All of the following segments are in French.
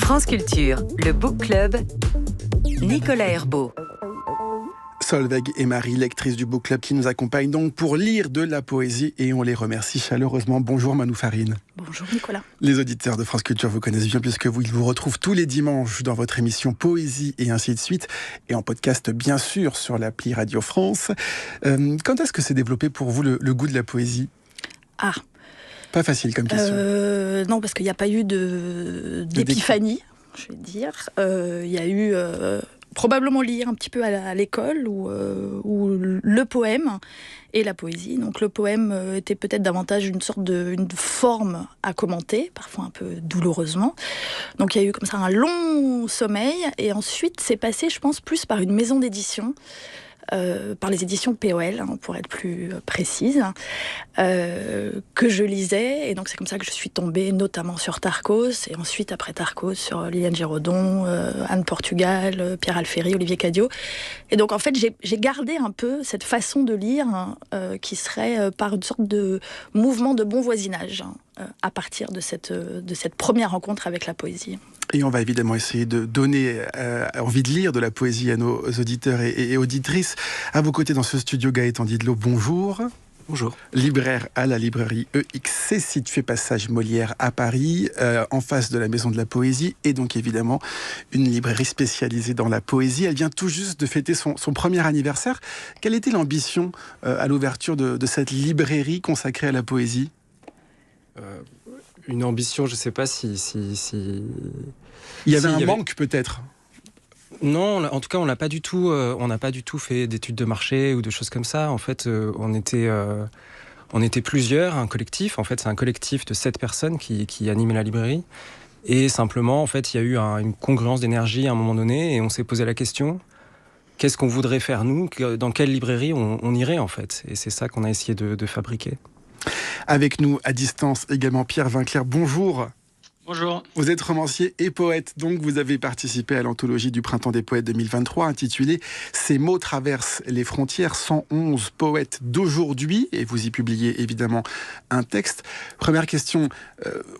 France Culture, le Book Club, Nicolas Herbeau. Solveig et Marie, lectrices du Book Club, qui nous accompagnent donc pour lire de la poésie et on les remercie chaleureusement. Bonjour Manou Farine. Bonjour Nicolas. Les auditeurs de France Culture vous connaissent bien puisque ils vous retrouvent tous les dimanches dans votre émission Poésie et ainsi de suite et en podcast bien sûr sur l'appli Radio France. Quand est-ce que s'est développé pour vous le goût de la poésie ? Pas facile comme question. Non, parce qu'il n'y a pas eu d'épiphanie, je vais dire. Il y a eu probablement lire un petit peu à l'école ou le poème et la poésie. Donc le poème était peut-être davantage une forme à commenter, parfois un peu douloureusement. Donc il y a eu comme ça un long sommeil et ensuite c'est passé, je pense, plus par une maison d'édition. Par les éditions POL, pour être plus précise, que je lisais. Et donc, c'est comme ça que je suis tombée notamment sur Tarcos, et ensuite, après Tarcos, sur Liliane Giraudon, Anne Portugal, Pierre Alféry, Olivier Cadiot. Et donc, en fait, j'ai gardé un peu cette façon de lire qui serait par une sorte de mouvement de bon voisinage à partir de cette première rencontre avec la poésie. Et on va évidemment essayer de donner envie de lire de la poésie à nos auditeurs et auditrices. À vos côtés dans ce studio, Gaëtan Didlot, bonjour. Bonjour. Libraire à la librairie EXC, située passage Molière à Paris, en face de la Maison de la Poésie, et donc évidemment une librairie spécialisée dans la poésie. Elle vient tout juste de fêter son premier anniversaire. Quelle était l'ambition à l'ouverture de cette librairie consacrée à la poésie ? Une ambition, je ne sais pas si... Il y avait un manque peut-être. Non, en tout cas, on n'a pas du tout fait d'études de marché ou de choses comme ça. En fait, on était plusieurs, un collectif. En fait, c'est un collectif de 7 personnes qui animait la librairie. Et simplement, en fait, il y a eu une congruence d'énergie à un moment donné et on s'est posé la question, qu'est-ce qu'on voudrait faire nous ? Dans quelle librairie on irait, en fait ? Et c'est ça qu'on a essayé de fabriquer. Avec nous, à distance, également Pierre Vinclair. Bonjour. Bonjour. Vous êtes romancier et poète, donc vous avez participé à l'anthologie du Printemps des Poètes 2023 intitulée « Ces mots traversent les frontières, 111 poètes d'aujourd'hui » et vous y publiez évidemment un texte. Première question,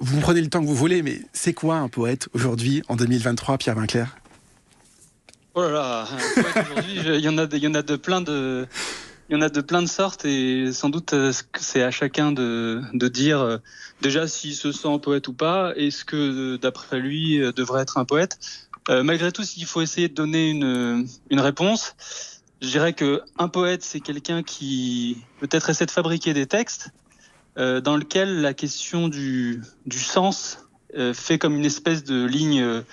vous prenez le temps que vous voulez, mais c'est quoi un poète aujourd'hui, en 2023, Pierre Vinclair ? Oh là là, un poète aujourd'hui, il y en a de plein de... Il y en a de plein de sortes et sans doute c'est à chacun de dire déjà s'il se sent poète ou pas et ce que d'après lui devrait être un poète. Malgré tout, s'il faut essayer de donner une réponse, je dirais qu'un poète c'est quelqu'un qui peut-être essaie de fabriquer des textes dans lesquels la question du sens fait comme une espèce de ligne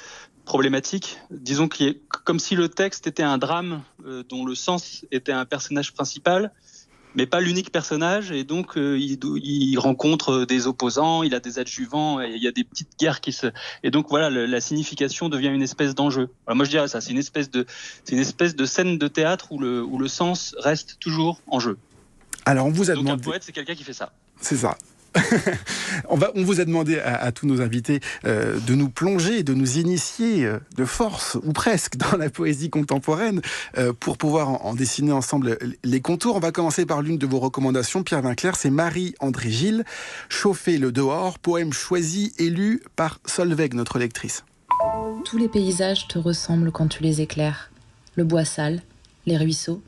problématique. Disons qu'il est comme si le texte était un drame dont le sens était un personnage principal, mais pas l'unique personnage, et donc il rencontre des opposants, il a des adjuvants, et il y a des petites guerres et donc voilà, la signification devient une espèce d'enjeu. Alors moi je dirais ça, c'est une espèce de scène de théâtre où le sens reste toujours en jeu. Alors on vous a donc demandé... un poète, c'est quelqu'un qui fait ça. C'est ça. On vous a demandé à tous nos invités de nous plonger, de nous initier de force, ou presque, dans la poésie contemporaine pour pouvoir en dessiner ensemble les contours. On va commencer par l'une de vos recommandations, Pierre Vinclair, c'est Marie-André Gilles, Chauffer le dehors, poème choisi et lu par Solveig, notre lectrice. Tous les paysages te ressemblent quand tu les éclaires. Le bois sale, les ruisseaux,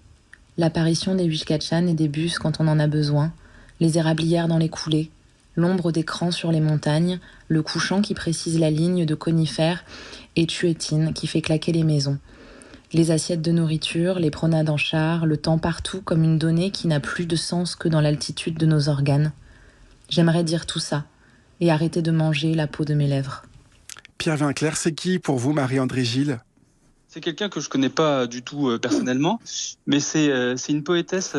l'apparition des huilkachan et des bus quand on en a besoin, les érablières dans les coulées, l'ombre des crans sur les montagnes, le couchant qui précise la ligne de conifères et Tuétine qui fait claquer les maisons. Les assiettes de nourriture, les promenades en char, le temps partout comme une donnée qui n'a plus de sens que dans l'altitude de nos organes. J'aimerais dire tout ça et arrêter de manger la peau de mes lèvres. Pierre Vinclair, c'est qui pour vous Marie-André Gilles ? C'est quelqu'un que je connais pas du tout personnellement, mais c'est une poétesse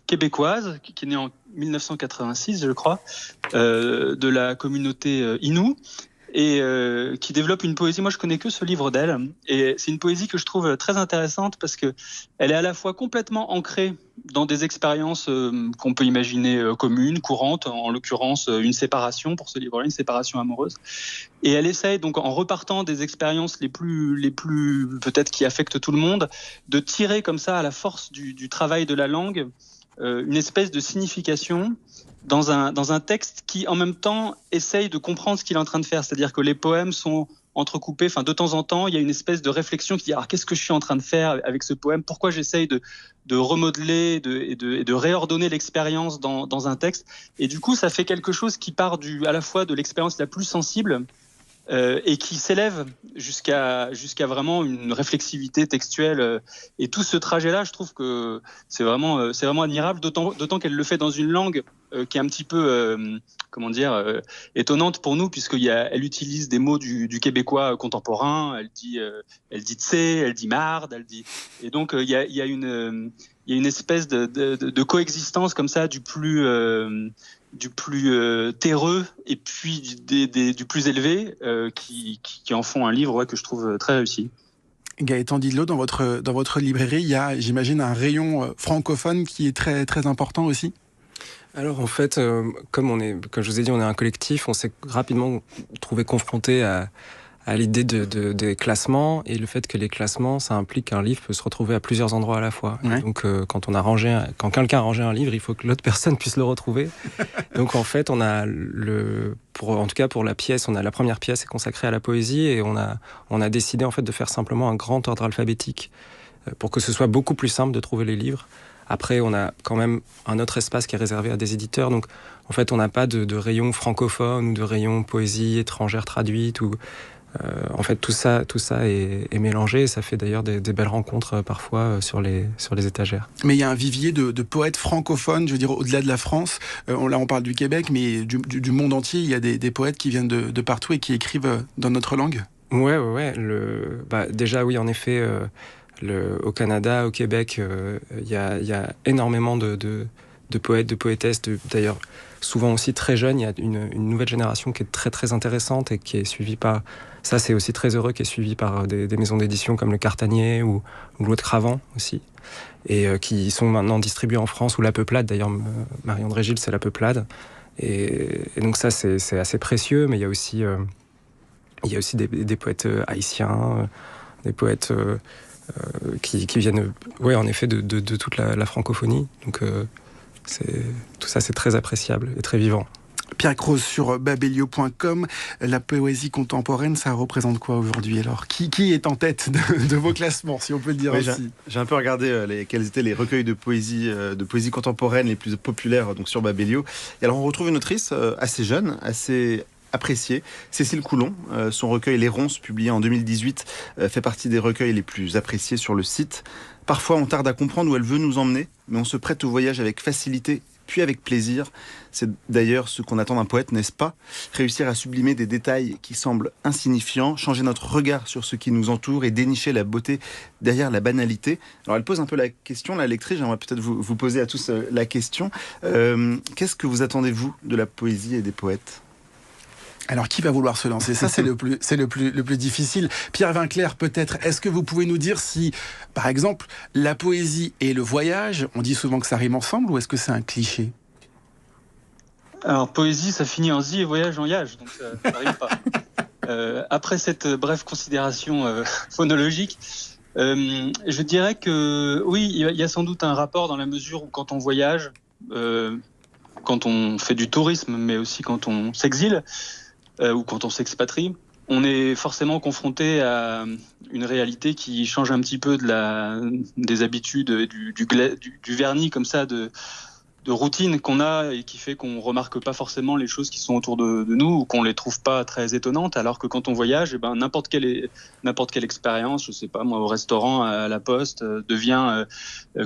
québécoise qui est née en 1986, je crois, de la communauté Innu, et qui développe une poésie. Moi, je connais que ce livre d'elle, et c'est une poésie que je trouve très intéressante parce que elle est à la fois complètement ancrée dans des expériences qu'on peut imaginer communes, courantes, en l'occurrence une séparation pour ce livre-là, une séparation amoureuse. Et elle essaye donc, en repartant des expériences les plus peut-être qui affectent tout le monde, de tirer comme ça à la force du travail de la langue une espèce de signification dans un texte qui, en même temps, essaye de comprendre ce qu'il est en train de faire. C'est-à-dire que les poèmes sont entrecoupés. Enfin, de temps en temps, il y a une espèce de réflexion qui dit alors, qu'est-ce que je suis en train de faire avec ce poème ? Pourquoi j'essaye de remodeler et de réordonner l'expérience dans un texte ? Et du coup, ça fait quelque chose qui part à la fois de l'expérience la plus sensible et qui s'élève jusqu'à vraiment une réflexivité textuelle. Et tout ce trajet-là, je trouve que c'est vraiment admirable, d'autant qu'elle le fait dans une langue qui est un petit peu, étonnante pour nous, puisqu'elle utilise des mots du québécois contemporain. Elle dit tse, elle dit marde, et donc il y a une espèce de coexistence comme ça du plus terreux et puis du plus élevé qui en font un livre que je trouve très réussi. Gaëtan Didlot, dans votre librairie, il y a, j'imagine, un rayon francophone qui est très, très important aussi ? Alors en fait, comme je vous ai dit, on est un collectif, on s'est rapidement trouvé confronté à l'idée des classements, et le fait que les classements, ça implique qu'un livre peut se retrouver à plusieurs endroits à la fois. Ouais. Donc quand quelqu'un a rangé un livre, il faut que l'autre personne puisse le retrouver. Donc en fait, on a en tout cas pour la pièce, la première pièce est consacrée à la poésie, et on a décidé en fait de faire simplement un grand ordre alphabétique pour que ce soit beaucoup plus simple de trouver les livres. Après, on a quand même un autre espace qui est réservé à des éditeurs. Donc, en fait, on n'a pas de rayon francophone ou de rayon poésie étrangère traduite. En fait, tout ça est mélangé. Et ça fait d'ailleurs des belles rencontres parfois sur les étagères. Mais il y a un vivier de poètes francophones, je veux dire, au-delà de la France. Là, on parle du Québec, mais du monde entier. Il y a des poètes qui viennent de partout et qui écrivent dans notre langue. Ouais. Déjà, oui, en effet... au Canada, au Québec, il y a énormément de poètes, de poétesses, d'ailleurs souvent aussi très jeunes. Il y a une nouvelle génération qui est très très intéressante et qui est suivie par, ça c'est aussi très heureux, qui est suivie par des maisons d'édition comme le Cartanier ou l'Aude Cravant aussi, et qui sont maintenant distribués en France, ou La Peuplade, d'ailleurs Marie-André Gilles c'est La Peuplade, et donc ça c'est assez précieux. Mais il y a aussi des poètes haïtiens, des poètes qui viennent en effet de toute la francophonie. Donc tout ça c'est très appréciable et très vivant. Pierre Croze, sur babelio.com, la poésie contemporaine, ça représente quoi aujourd'hui alors ? Qui est en tête de vos classements, si on peut le dire aussi ? J'ai un peu regardé quels étaient les recueils de poésie contemporaine les plus populaires donc sur Babelio. Et alors on retrouve une autrice assez jeune, assez appréciée, Cécile Coulon. Son recueil Les Ronces, publié en 2018, fait partie des recueils les plus appréciés sur le site. Parfois, on tarde à comprendre où elle veut nous emmener, mais on se prête au voyage avec facilité, puis avec plaisir. C'est d'ailleurs ce qu'on attend d'un poète, n'est-ce pas ? Réussir à sublimer des détails qui semblent insignifiants, changer notre regard sur ce qui nous entoure et dénicher la beauté derrière la banalité. Alors elle pose un peu la question, la lectrice, j'aimerais peut-être vous poser à tous la question. Qu'est-ce que vous attendez, vous, de la poésie et des poètes ? Alors, qui va vouloir se lancer ? Ça, c'est le plus difficile. Pierre Vinclair, peut-être, est-ce que vous pouvez nous dire si, par exemple, la poésie et le voyage, on dit souvent que ça rime ensemble, ou est-ce que c'est un cliché ? Alors, poésie, ça finit en zi et voyage en yage, donc ça rime pas. Après cette brève considération phonologique, je dirais que oui, il y a sans doute un rapport dans la mesure où quand on voyage, quand on fait du tourisme, mais aussi quand on s'exile, ou quand on s'expatrie, on est forcément confronté à une réalité qui change un petit peu des habitudes, du vernis comme ça, de routine qu'on a, et qui fait qu'on remarque pas forcément les choses qui sont autour de nous, ou qu'on les trouve pas très étonnantes, alors que quand on voyage, n'importe quelle expérience, je sais pas moi, au restaurant, à la poste, devient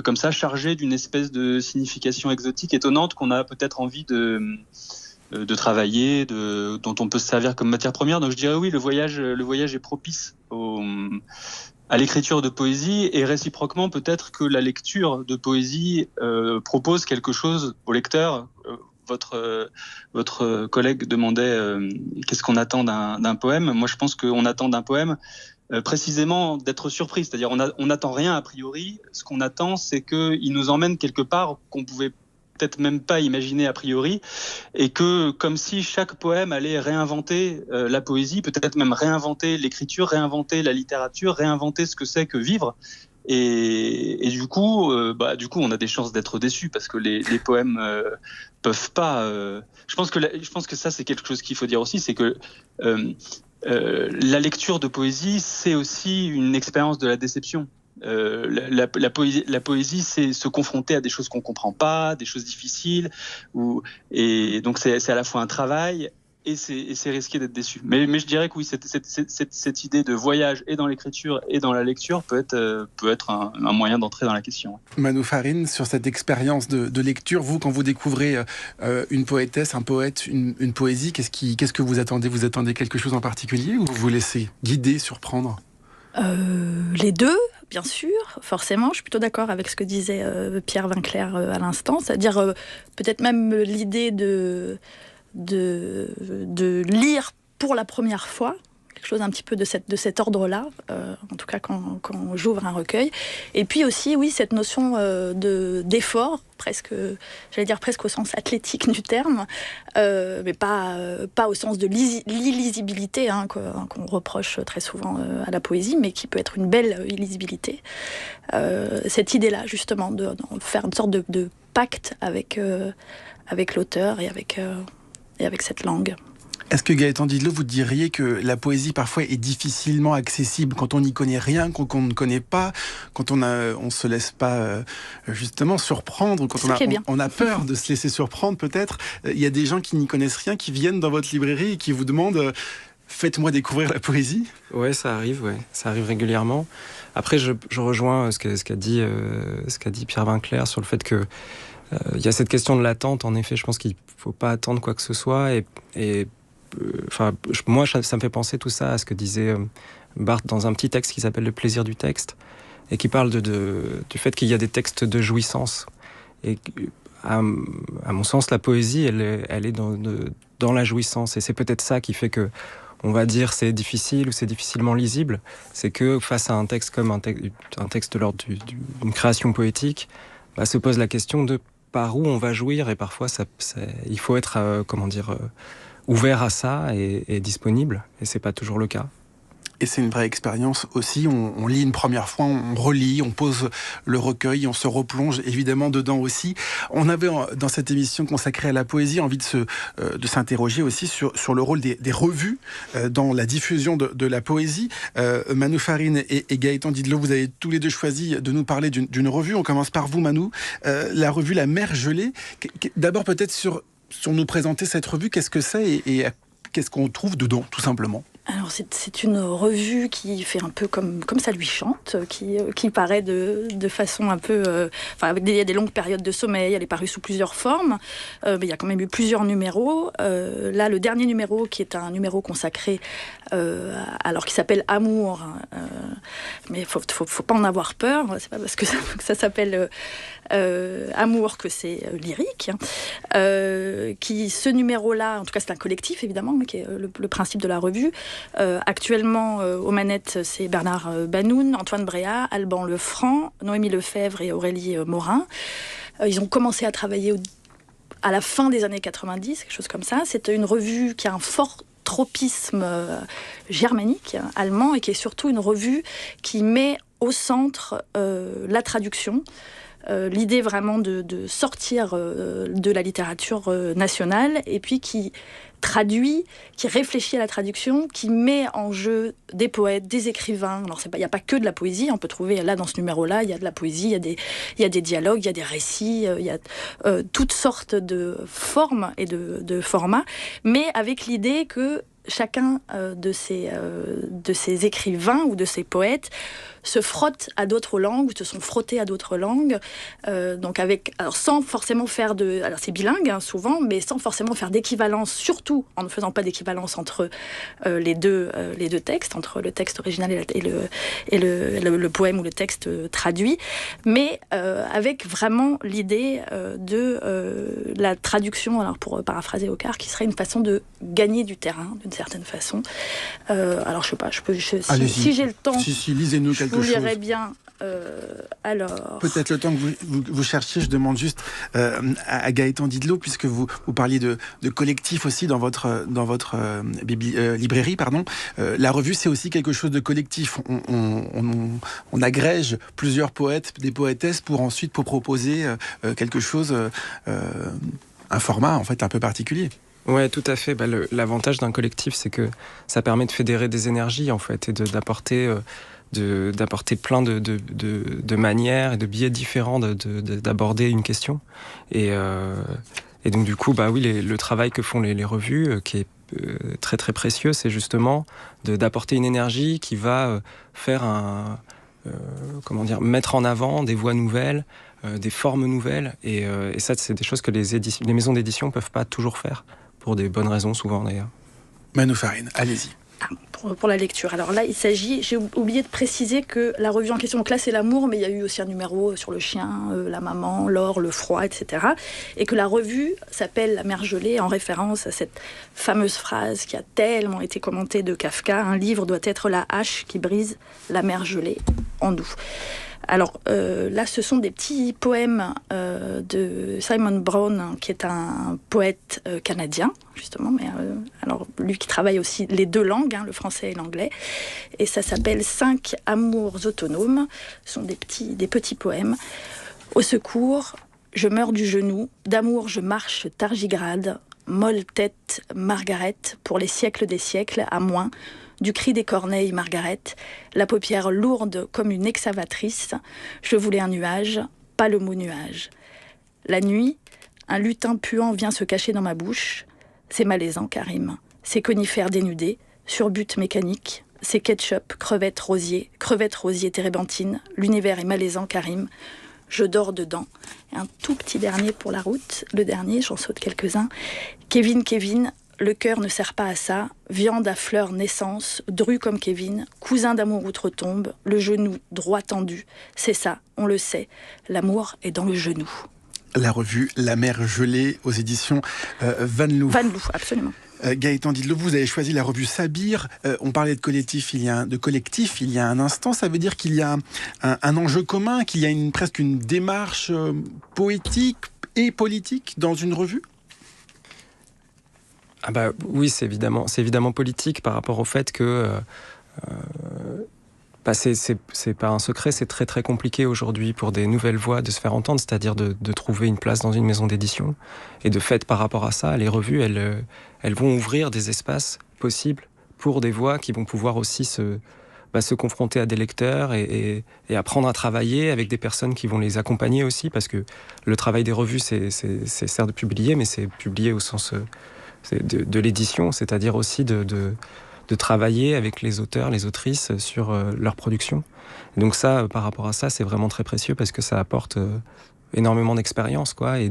comme ça chargée d'une espèce de signification exotique, étonnante, qu'on a peut-être envie de travailler, dont on peut se servir comme matière première. Donc je dirais oui, le voyage est propice à l'écriture de poésie, et réciproquement peut-être que la lecture de poésie propose quelque chose au lecteur. Votre collègue demandait qu'est-ce qu'on attend d'un poème. Moi je pense qu'on attend d'un poème précisément d'être surpris, c'est-à-dire on n'attend rien a priori. Ce qu'on attend, c'est qu'il nous emmène quelque part qu'on pouvait peut-être même pas imaginer a priori, et que comme si chaque poème allait réinventer la poésie, peut-être même réinventer l'écriture, réinventer la littérature, réinventer ce que c'est que vivre, Et du coup, on a des chances d'être déçus parce que les poèmes peuvent pas. Je pense que ça, c'est quelque chose qu'il faut dire aussi, c'est que la lecture de poésie, c'est aussi une expérience de la déception. La poésie, c'est se confronter à des choses qu'on comprend pas, des choses difficiles, et donc c'est à la fois un travail et c'est risqué d'être déçu. Mais je dirais que oui, cette idée de voyage et dans l'écriture et dans la lecture peut être un moyen d'entrer dans la question. Manou Farine, sur cette expérience de lecture, vous, quand vous découvrez une poétesse, un poète, une poésie, qu'est-ce que vous attendez ? Vous attendez quelque chose en particulier ou vous vous laissez guider, surprendre ? Les deux, bien sûr, forcément. Je suis plutôt d'accord avec ce que disait Pierre Vinclair à l'instant, c'est-à-dire peut-être même l'idée de lire pour la première fois, quelque chose un petit peu de cet ordre-là, en tout cas quand j'ouvre un recueil. Et puis aussi, oui, cette notion d'effort, j'allais dire presque au sens athlétique du terme, mais pas au sens de l'illisibilité qu'on reproche très souvent à la poésie, mais qui peut être une belle illisibilité. Cette idée-là, justement, de faire une sorte de pacte avec l'auteur et avec cette langue. Est-ce que Gaëtan Didelot, vous diriez que la poésie parfois est difficilement accessible quand on n'y connaît rien, quand on ne connaît pas, quand on se laisse pas justement surprendre, quand on a peur de se laisser surprendre peut-être. Il y a des gens qui n'y connaissent rien, qui viennent dans votre librairie et qui vous demandent faites-moi découvrir la poésie. Ouais, ça arrive régulièrement. Après, je rejoins ce qu'a dit Pierre Vinclair sur le fait que il y a cette question de l'attente. En effet, je pense qu'il faut pas attendre quoi que ce soit moi, ça me fait penser tout ça à ce que disait Barthes dans un petit texte qui s'appelle Le plaisir du texte et qui parle du fait qu'il y a des textes de jouissance. Et à mon sens, la poésie, elle est dans la jouissance. Et c'est peut-être ça qui fait que, on va dire, c'est difficile ou c'est difficilement lisible. C'est que face à un texte comme un texte de l'ordre d'une création poétique, se pose la question de par où on va jouir. Et parfois, il faut être, ouvert à ça et disponible, et c'est pas toujours le cas. Et c'est une vraie expérience aussi, on lit une première fois, on relit, on pose le recueil, on se replonge évidemment dedans aussi. On avait dans cette émission consacrée à la poésie envie de s'interroger aussi sur le rôle des revues dans la diffusion de la poésie. Manou Farine et Gaëtan Didelot, vous avez tous les deux choisi de nous parler d'une revue. On commence par vous, Manou, la revue La Mer Gelée. D'abord peut-être sur nous présenter cette revue, qu'est-ce que c'est et qu'est-ce qu'on trouve dedans, tout simplement ? Alors c'est une revue qui fait un peu comme ça lui chante, qui paraît de façon un peu, il y a des longues périodes de sommeil. Elle est parue sous plusieurs formes, mais il y a quand même eu plusieurs numéros. Là, le dernier numéro, qui est un numéro consacré, alors qui s'appelle Amour, mais faut pas en avoir peur. C'est pas parce que ça s'appelle Amour que c'est lyrique. Ce numéro-là, en tout cas, c'est un collectif évidemment, qui est le principe de la revue. Actuellement, aux manettes, c'est Bernard Banoun, Antoine Bréa, Alban Lefranc, Noémie Lefebvre et Aurélie Morin. Ils ont commencé à travailler à la fin des années 90, quelque chose comme ça. C'est une revue qui a un fort tropisme germanique, allemand, et qui est surtout une revue qui met au centre la traduction. L'idée vraiment de sortir de la littérature nationale, et puis qui traduit, qui réfléchit à la traduction, qui met en jeu des poètes, des écrivains. Alors il n'y a pas que de la poésie, on peut trouver là dans ce numéro-là, il y a de la poésie, il y a des dialogues, il y a des récits, il y a toutes sortes de formes et de formats, mais avec l'idée que chacun de ces écrivains ou de ces poètes se frottent à d'autres langues, ou se sont frottés à d'autres langues, donc sans forcément faire alors c'est bilingue souvent, mais sans forcément faire d'équivalence, surtout en ne faisant pas d'équivalence entre les deux textes, entre le texte original et le poème ou le texte traduit, mais avec vraiment l'idée de la traduction, alors pour paraphraser Ocar, qui serait une façon de gagner du terrain, d'une certaine façon. Alors je sais pas, si j'ai le temps, lisez-nous quelque chose. Je vous lirai bien Alors... Peut-être le temps que vous cherchiez, je demande juste à Gaëtan Didlot, puisque vous parliez de collectif aussi dans votre librairie, pardon. La revue, c'est aussi quelque chose de collectif. On agrège plusieurs poètes, des poétesses, pour ensuite proposer quelque chose, un format en fait un peu particulier. Ouais, tout à fait. L'avantage d'un collectif, c'est que ça permet de fédérer des énergies en fait et d'apporter plein de manières et de biais différents d'aborder une question. Et donc du coup, oui, le travail que font les revues, qui est très très précieux, c'est justement d'apporter une énergie qui va faire mettre en avant des voix nouvelles, des formes nouvelles. Et ça, c'est des choses que les maisons d'édition peuvent pas toujours faire, pour des bonnes raisons souvent d'ailleurs. Manou Farine, allez-y. Pour la lecture. Alors là, j'ai oublié de préciser que la revue en question, donc là c'est l'amour, mais il y a eu aussi un numéro sur le chien, la maman, l'or, le froid, etc. Et que la revue s'appelle La mer gelée, en référence à cette fameuse phrase qui a tellement été commentée de Kafka: un livre doit être la hache qui brise la mer gelée en nous. Alors là, ce sont des petits poèmes de Simon Brown, qui est un poète canadien, justement, mais alors lui qui travaille aussi les deux langues, le français et l'anglais, et ça s'appelle 5 amours autonomes. Ce sont des petits poèmes. Au secours, je meurs du genou, d'amour je marche tardigrade, molle tête Margaret, pour les siècles des siècles, à moins du cri des corneilles, Margaret, la paupière lourde comme une excavatrice, je voulais un nuage, pas le mot nuage. La nuit, un lutin puant vient se cacher dans ma bouche. C'est malaisant, Karim. C'est conifères dénudés, surbut mécanique, c'est ketchup, crevettes rosier, térébenthine. L'univers est malaisant, Karim. Je dors dedans. Et un tout petit dernier pour la route, le dernier, j'en saute quelques-uns. Kevin, le cœur ne sert pas à ça. Viande à fleurs naissance, dru comme Kevin, cousin d'amour outre-tombe, le genou droit tendu. C'est ça, on le sait. L'amour est dans le genou. La revue La mer gelée aux éditions Van Loo. Van Loo, absolument. Gaëtan Didlot, vous avez choisi la revue Sabir. On parlait de collectif il y a un instant. Ça veut dire qu'il y a un enjeu commun, qu'il y a presque une démarche poétique et politique dans une revue ? Oui, c'est évidemment politique par rapport au fait que c'est pas un secret, c'est très très compliqué aujourd'hui pour des nouvelles voix de se faire entendre, c'est-à-dire de trouver une place dans une maison d'édition. Et de fait, par rapport à ça, les revues, elles vont ouvrir des espaces possibles pour des voix qui vont pouvoir aussi se confronter à des lecteurs et apprendre à travailler avec des personnes qui vont les accompagner aussi, parce que le travail des revues, c'est certes de publier, mais c'est publier au sens de l'édition, c'est-à-dire aussi de travailler avec les auteurs, les autrices sur leur production. Et donc ça, par rapport à ça, c'est vraiment très précieux parce que ça apporte énormément d'expérience, quoi, et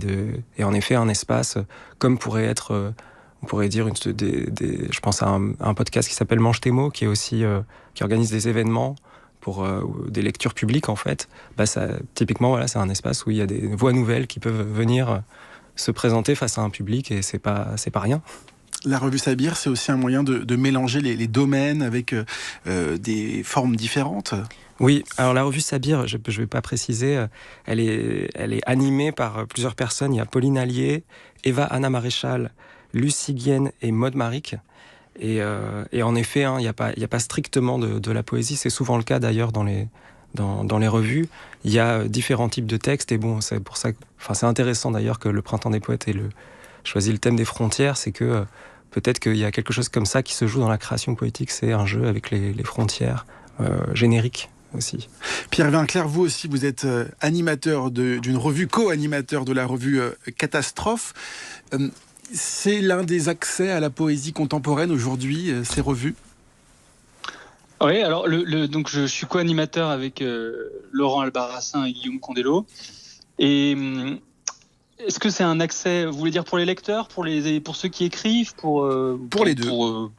en effet un espace comme pourrait être, on pourrait dire, je pense à un podcast qui s'appelle Mange tes mots, qui est aussi qui organise des événements pour des lectures publiques en fait. Typiquement, voilà, c'est un espace où il y a des voix nouvelles qui peuvent venir se présenter face à un public, et c'est pas rien. La revue Sabir, c'est aussi un moyen de mélanger les domaines avec des formes différentes. Oui, alors la revue Sabir, je vais pas préciser, elle est animée par plusieurs personnes. Il y a Pauline Allier, Eva Anna Maréchal, Lucie Guienne et Maud Maric. Et en effet, il n'y a pas strictement de la poésie. C'est souvent le cas d'ailleurs dans les revues. Il y a différents types de textes, et bon, c'est pour ça, c'est intéressant d'ailleurs que le Printemps des poètes ait choisi le thème des frontières. C'est que peut-être qu'il y a quelque chose comme ça qui se joue dans la création poétique. C'est un jeu avec les frontières génériques aussi. Pierre Vinclair, vous aussi, vous êtes animateur d'une revue, co-animateur de la revue Catastrophe. C'est l'un des accès à la poésie contemporaine aujourd'hui, ces revues ? Oui, alors donc je suis co-animateur avec Laurent Albarracin et Guillaume Condello. Et est-ce que c'est un accès, vous voulez dire pour les lecteurs, pour ceux qui écrivent, pour les deux,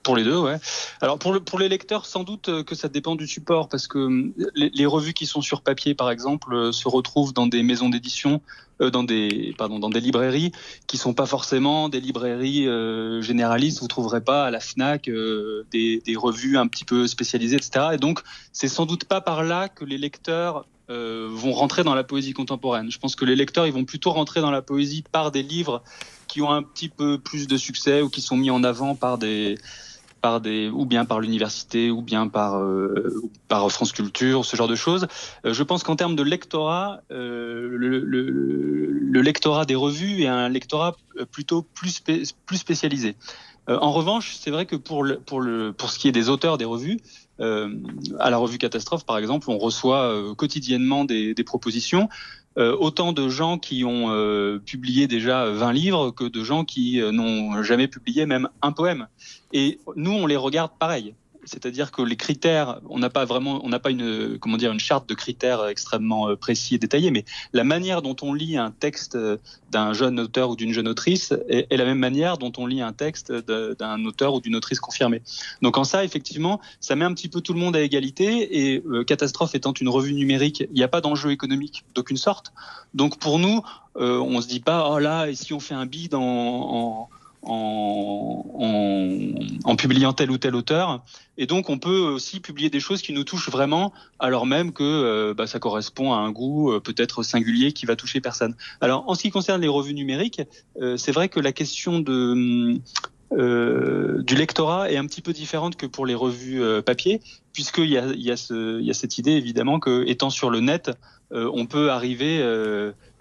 pour les deux, ouais. Alors pour les lecteurs, sans doute que ça dépend du support, parce que les revues qui sont sur papier, par exemple, se retrouvent dans des maisons d'édition, dans des librairies qui sont pas forcément des librairies généralistes. Vous trouverez pas à la Fnac des revues un petit peu spécialisées, etc. Et donc c'est sans doute pas par là que les lecteurs vont rentrer dans la poésie contemporaine. Je pense que les lecteurs, ils vont plutôt rentrer dans la poésie par des livres qui ont un petit peu plus de succès ou qui sont mis en avant ou bien par l'université, ou bien par France Culture, ce genre de choses. Je pense qu'en termes de lectorat, le lectorat des revues est un lectorat plutôt plus spécialisé. En revanche, c'est vrai que pour ce qui est des auteurs des revues, à la revue Catastrophe, par exemple, on reçoit quotidiennement des propositions. Autant de gens qui ont publié déjà 20 livres que de gens qui n'ont jamais publié même un poème. Et nous, on les regarde pareil. C'est-à-dire que les critères, on n'a pas une charte de critères extrêmement précis et détaillés, mais la manière dont on lit un texte d'un jeune auteur ou d'une jeune autrice est la même manière dont on lit un texte d'un auteur ou d'une autrice confirmée. Donc en ça, effectivement, ça met un petit peu tout le monde à égalité, et Catastrophe étant une revue numérique, il n'y a pas d'enjeu économique d'aucune sorte. Donc pour nous, on se dit pas, oh là, et si on fait un bid en publiant tel ou tel auteur. Et donc on peut aussi publier des choses qui nous touchent vraiment, alors même que ça correspond à un goût peut-être singulier qui va toucher personne. Alors en ce qui concerne les revues numériques, c'est vrai que la question du lectorat est un petit peu différente que pour les revues papier, puisqu'il y a cette idée évidemment que, étant sur le net, on peut arriver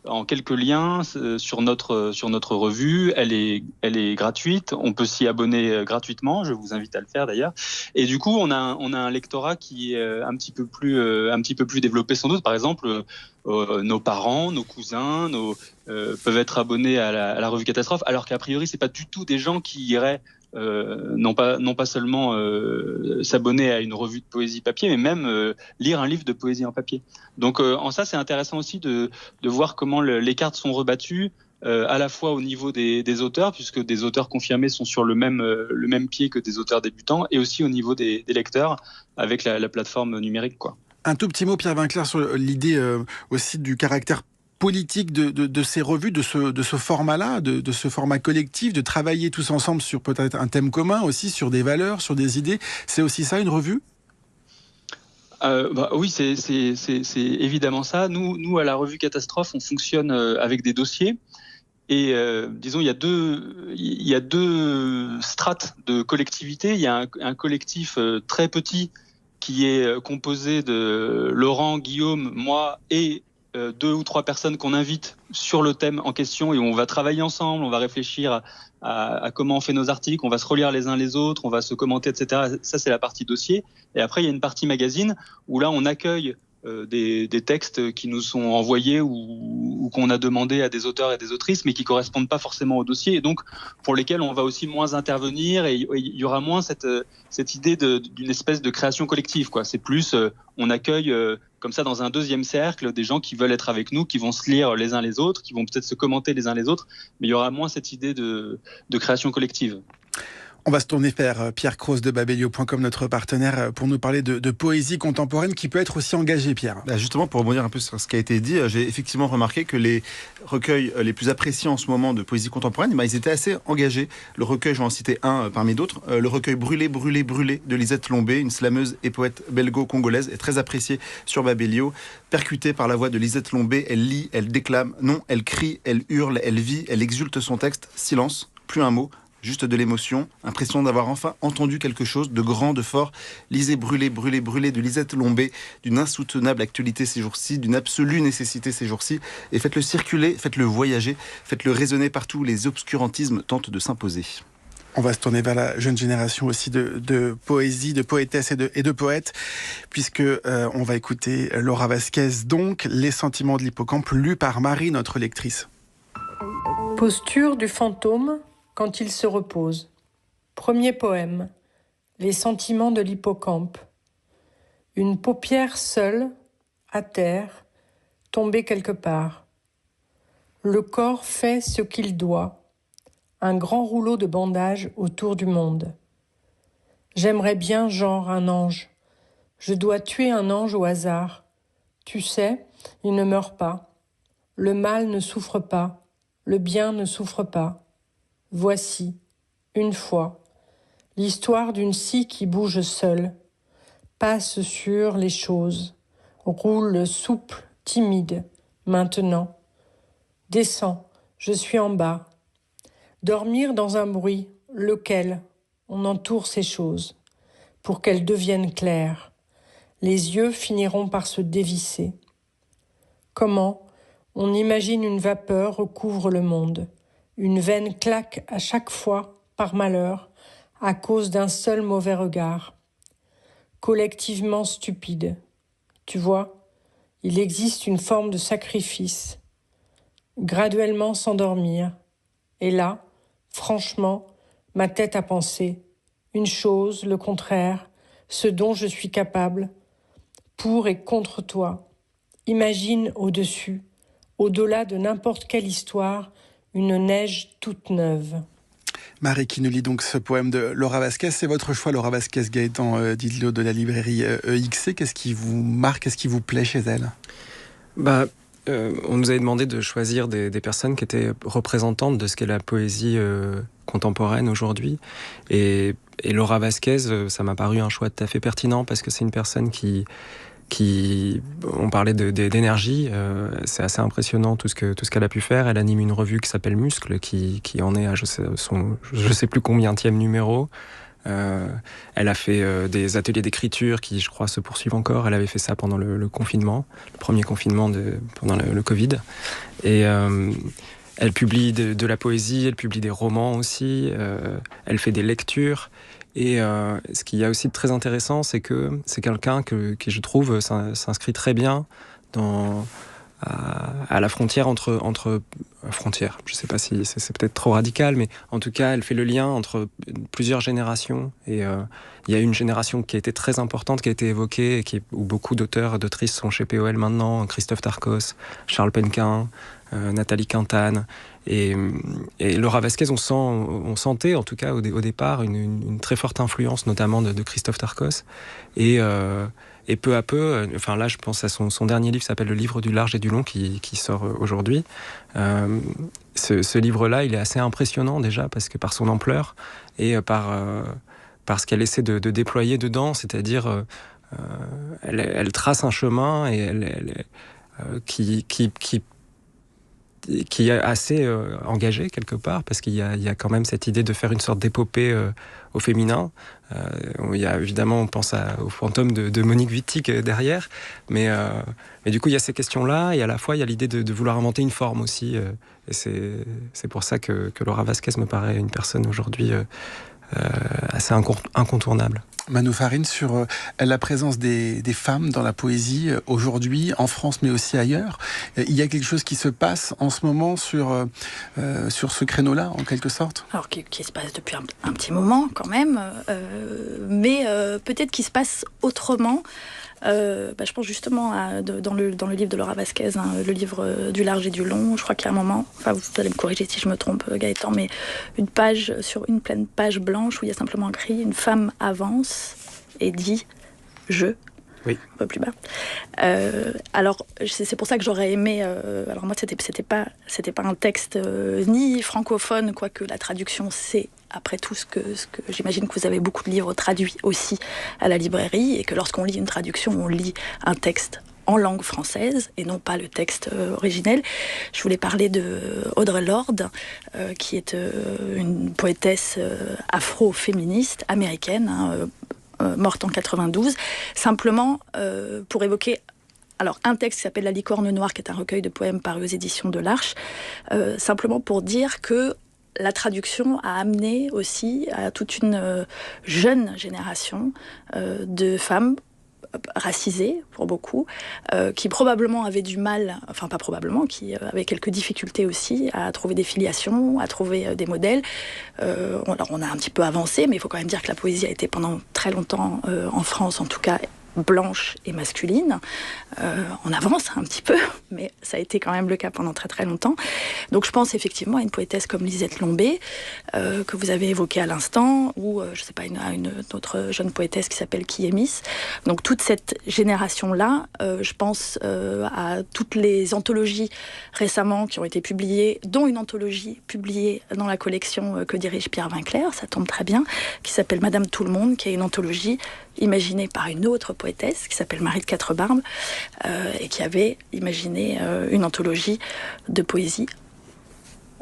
en quelques liens sur notre revue. Elle est gratuite. On peut s'y abonner gratuitement. Je vous invite à le faire d'ailleurs. Et du coup, on a un lectorat qui est un petit peu plus développé sans doute. Par exemple, nos parents, nos cousins, peuvent être abonnés à la revue Catastrophe, alors qu'a priori, c'est pas du tout des gens qui iraient non pas seulement s'abonner à une revue de poésie papier, mais même lire un livre de poésie en papier. Donc en ça, c'est intéressant aussi de voir comment les cartes sont rebattues, à la fois au niveau des auteurs, puisque des auteurs confirmés sont sur le même pied que des auteurs débutants, et aussi au niveau des lecteurs avec la plateforme numérique, quoi. Un tout petit mot, Pierre Vinclair, sur l'idée aussi du caractère politique de ces revues, de ce format-là, de ce format collectif, de travailler tous ensemble sur peut-être un thème commun aussi, sur des valeurs, sur des idées. C'est aussi ça, une revue ? Oui, c'est évidemment ça. Nous, à la revue Catastrophe, on fonctionne avec des dossiers. Et disons, il y a deux strates de collectivité. Il y a un collectif très petit qui est composé de Laurent, Guillaume, moi et 2 ou 3 personnes qu'on invite sur le thème en question, et où on va travailler ensemble, on va réfléchir à comment on fait nos articles, on va se relire les uns les autres, on va se commenter, etc. Ça, c'est la partie dossier. Et après, il y a une partie magazine où là, on accueille des textes qui nous sont envoyés ou qu'on a demandé à des auteurs et des autrices, mais qui correspondent pas forcément au dossier, et donc pour lesquels on va aussi moins intervenir, et il y aura moins cette idée d'une espèce de création collective, quoi. C'est plus, on accueille comme ça dans un deuxième cercle des gens qui veulent être avec nous, qui vont se lire les uns les autres, qui vont peut-être se commenter les uns les autres, mais il y aura moins cette idée de création collective. On va se tourner vers Pierre Cros de Babelio.com, notre partenaire, pour nous parler de poésie contemporaine qui peut être aussi engagée, Pierre. Justement, pour rebondir un peu sur ce qui a été dit, j'ai effectivement remarqué que les recueils les plus appréciés en ce moment de poésie contemporaine, ils étaient assez engagés. Le recueil, je vais en citer un parmi d'autres, le recueil Brûlé, Brûlé, Brûlé de Lisette Lombé, une slameuse et poète belgo-congolaise, est très appréciée sur Babelio. Percutée par la voix de Lisette Lombé, elle lit, elle déclame, non, elle crie, elle hurle, elle vit, elle exulte son texte. Silence, plus un mot. Juste de l'émotion, impression d'avoir enfin entendu quelque chose de grand, de fort. Lisez Brûlé, Brûlé, Brûlé de Lisette Lombé, d'une insoutenable actualité ces jours-ci, d'une absolue nécessité ces jours-ci, et faites-le circuler, faites-le voyager, faites-le résonner partout où les obscurantismes tentent de s'imposer. On va se tourner vers la jeune génération aussi de poésie, de poétesses et de poètes, puisque on va écouter Laura Vasquez, donc Les sentiments de l'hippocampe, lu par Marie, notre lectrice. Posture du fantôme quand il se repose. Premier poème. Les sentiments de l'hippocampe. Une paupière seule, à terre, tombée quelque part. Le corps fait ce qu'il doit. Un grand rouleau de bandage autour du monde. J'aimerais bien genre un ange. Je dois tuer un ange au hasard. Tu sais, il ne meurt pas. Le mal ne souffre pas. Le bien ne souffre pas. Voici, une fois, l'histoire d'une scie qui bouge seule, passe sur les choses, roule souple, timide, maintenant. Descends, je suis en bas. Dormir dans un bruit, lequel? On entoure ces choses, pour qu'elles deviennent claires. Les yeux finiront par se dévisser. Comment? On imagine une vapeur recouvre le monde. Une veine claque à chaque fois, par malheur, à cause d'un seul mauvais regard. Collectivement stupide. Tu vois, il existe une forme de sacrifice. Graduellement s'endormir. Et là, franchement, ma tête a pensé. Une chose, le contraire, ce dont je suis capable, pour et contre toi. Imagine au-dessus, au-delà de n'importe quelle histoire, une neige toute neuve. Marie qui nous lit donc ce poème de Laura Vasquez. C'est votre choix, Laura Vasquez, Gaëtan Didlot de la librairie EXC. Qu'est-ce qui vous marque, qu'est-ce qui vous plaît chez elle? On nous avait demandé de choisir des personnes qui étaient représentantes de ce qu'est la poésie contemporaine aujourd'hui. Et Laura Vasquez, ça m'a paru un choix tout à fait pertinent parce que c'est une personne qui on parlait d'énergie, c'est assez impressionnant tout ce qu'elle a pu faire. Elle anime une revue qui s'appelle Muscle, qui en est à je sais plus combienième numéro. Elle a fait des ateliers d'écriture qui, je crois, se poursuivent encore. Elle avait fait ça pendant le confinement, le premier confinement pendant le Covid. Et elle publie de la poésie, elle publie des romans aussi, elle fait des lectures. Et ce qu'il y a aussi de très intéressant, c'est que c'est quelqu'un qui, je trouve, s'inscrit très bien à la frontière entre frontières. Je ne sais pas si c'est peut-être trop radical, mais en tout cas, elle fait le lien entre plusieurs générations. Et il y a une génération qui a été très importante, qui a été évoquée, où beaucoup d'auteurs et d'autrices sont chez POL maintenant, Christophe Tarkos, Charles Penquin, Nathalie Quintane. Et Laura Vasquez, on sentait en tout cas au départ une très forte influence, notamment de Christophe Tarkos. Et peu à peu, enfin là je pense à son dernier livre, s'appelle Le Livre du large et du long, qui sort aujourd'hui. Ce livre-là, il est assez impressionnant déjà, parce que par son ampleur et par ce qu'elle essaie de déployer dedans, c'est-à-dire elle trace un chemin et qui est assez engagé quelque part, parce qu'il y a quand même cette idée de faire une sorte d'épopée au féminin. Il y a évidemment, on pense au fantôme de Monique Wittig derrière, mais du coup il y a ces questions-là, et à la fois il y a l'idée de vouloir inventer une forme aussi, et c'est pour ça que Laura Vasquez me paraît une personne aujourd'hui assez incontournable. Manou Farine, sur la présence des femmes dans la poésie aujourd'hui, en France mais aussi ailleurs. Il y a quelque chose qui se passe en ce moment sur ce créneau-là, en quelque sorte? Alors, qui se passe depuis un petit moment quand même, mais peut-être qu'il se passe autrement. Je pense justement dans le livre de Laura Vasquez, le livre du large et du long. Je crois qu'il y a un moment, enfin vous allez me corriger si je me trompe, Gaëtan, mais une page sur une pleine page blanche où il y a simplement écrit: une femme avance et dit je. Oui. Un peu plus bas. Alors c'est pour ça que j'aurais aimé. Alors moi c'était pas un texte ni francophone, quoique la traduction c'est après tout ce que j'imagine que vous avez beaucoup de livres traduits aussi à la librairie, et que lorsqu'on lit une traduction, on lit un texte en langue française et non pas le texte originel. Je voulais parler de Audre Lorde, qui est une poétesse afro-féministe américaine, morte en 92, simplement pour évoquer un texte qui s'appelle La licorne noire, qui est un recueil de poèmes paru aux éditions de l'Arche, simplement pour dire que la traduction a amené aussi à toute une jeune génération de femmes racisées, pour beaucoup, qui probablement avaient du mal, enfin pas probablement, qui avaient quelques difficultés aussi à trouver des filiations, à trouver des modèles. Alors on a un petit peu avancé, mais il faut quand même dire que la poésie a été pendant très longtemps, en France en tout cas, blanche et masculine. On avance un petit peu, mais ça a été quand même le cas pendant très très longtemps. Donc je pense effectivement à une poétesse comme Lisette Lombé, que vous avez évoquée à l'instant, ou je sais pas, à une autre jeune poétesse qui s'appelle Kiemis. Donc toute cette génération-là, je pense à toutes les anthologies récemment qui ont été publiées, dont une anthologie publiée dans la collection que dirige Pierre Vinclair, ça tombe très bien, qui s'appelle Madame Tout le Monde, qui est une anthologie imaginé par une autre poétesse qui s'appelle Marie de Quatre-Barbes et qui avait imaginé une anthologie de poésie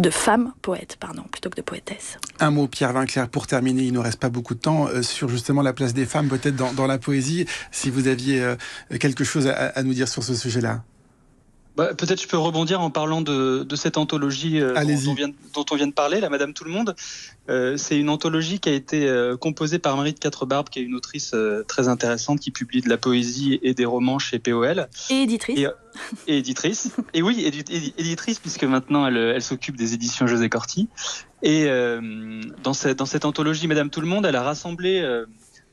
de femmes poètes, plutôt que de poétesses. Un mot, Pierre Vinclair, pour terminer, il ne nous reste pas beaucoup de temps, sur justement la place des femmes, peut-être dans la poésie, si vous aviez quelque chose à nous dire sur ce sujet-là. Peut-être je peux rebondir en parlant de cette anthologie dont on vient de parler, la Madame Tout-le-Monde. C'est une anthologie qui a été composée par Marie de Quatre-Barbes, qui est une autrice très intéressante, qui publie de la poésie et des romans chez POL. Et éditrice. Et éditrice. Et oui, éditrice, puisque maintenant elle s'occupe des éditions José Corti. Et dans cette anthologie Madame Tout-le-Monde, elle a rassemblé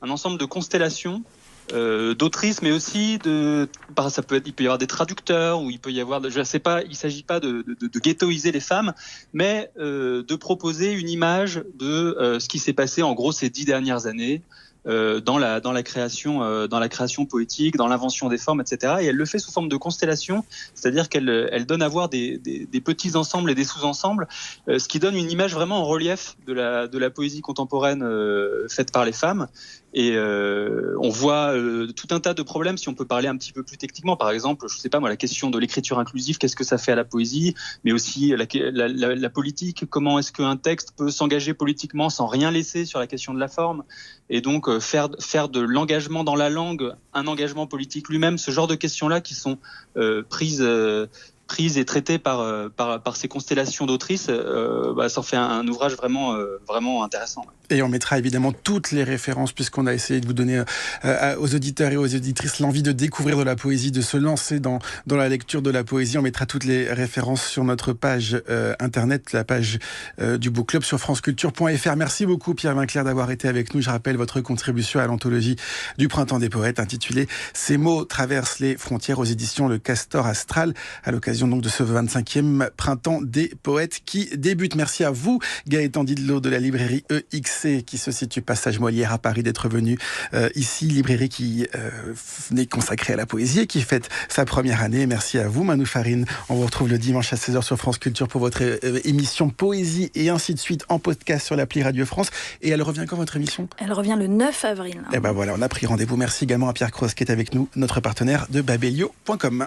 un ensemble de constellations d'autrices, mais aussi il peut y avoir des traducteurs, ou il peut y avoir, je sais pas, il s'agit pas de ghettoiser les femmes, mais de proposer une image de ce qui s'est passé en gros ces 10 dernières années dans la création poétique, dans l'invention des formes, etc. Et elle le fait sous forme de constellation, c'est-à-dire qu'elle donne à voir des petits ensembles et des sous-ensembles, ce qui donne une image vraiment en relief de la poésie contemporaine faite par les femmes. Et on voit tout un tas de problèmes, si on peut parler un petit peu plus techniquement. Par exemple, je sais pas moi, la question de l'écriture inclusive, qu'est-ce que ça fait à la poésie, mais aussi la politique, comment est-ce qu'un texte peut s'engager politiquement sans rien laisser sur la question de la forme, et donc faire de l'engagement dans la langue un engagement politique lui-même, ce genre de questions-là qui sont prises et traitées par ces constellations d'autrices, ça en fait un ouvrage vraiment intéressant. Et on mettra évidemment toutes les références, puisqu'on a essayé de vous donner aux auditeurs et aux auditrices l'envie de découvrir de la poésie, de se lancer dans la lecture de la poésie. On mettra toutes les références sur notre page internet, la page du Book Club sur franceculture.fr. Merci beaucoup Pierre Vinclair d'avoir été avec nous. Je rappelle votre contribution à l'anthologie du Printemps des Poètes intitulée « Ces mots traversent les frontières » aux éditions Le Castor Astral, à l'occasion donc de ce 25e Printemps des Poètes qui débute. Merci à vous Gaëtan Didlot de la librairie EXC qui se situe Passage Molière à Paris d'être venu ici, librairie qui est consacrée à la poésie et qui fête sa première année. Merci à vous Manou Farine. On vous retrouve le dimanche à 16h sur France Culture pour votre émission Poésie et ainsi de suite en podcast sur l'appli Radio France. Et elle revient quand votre émission ? Elle revient le 9 avril. Et ben voilà, on a pris rendez-vous. Merci également à Pierre Cross qui est avec nous, notre partenaire de babelio.com.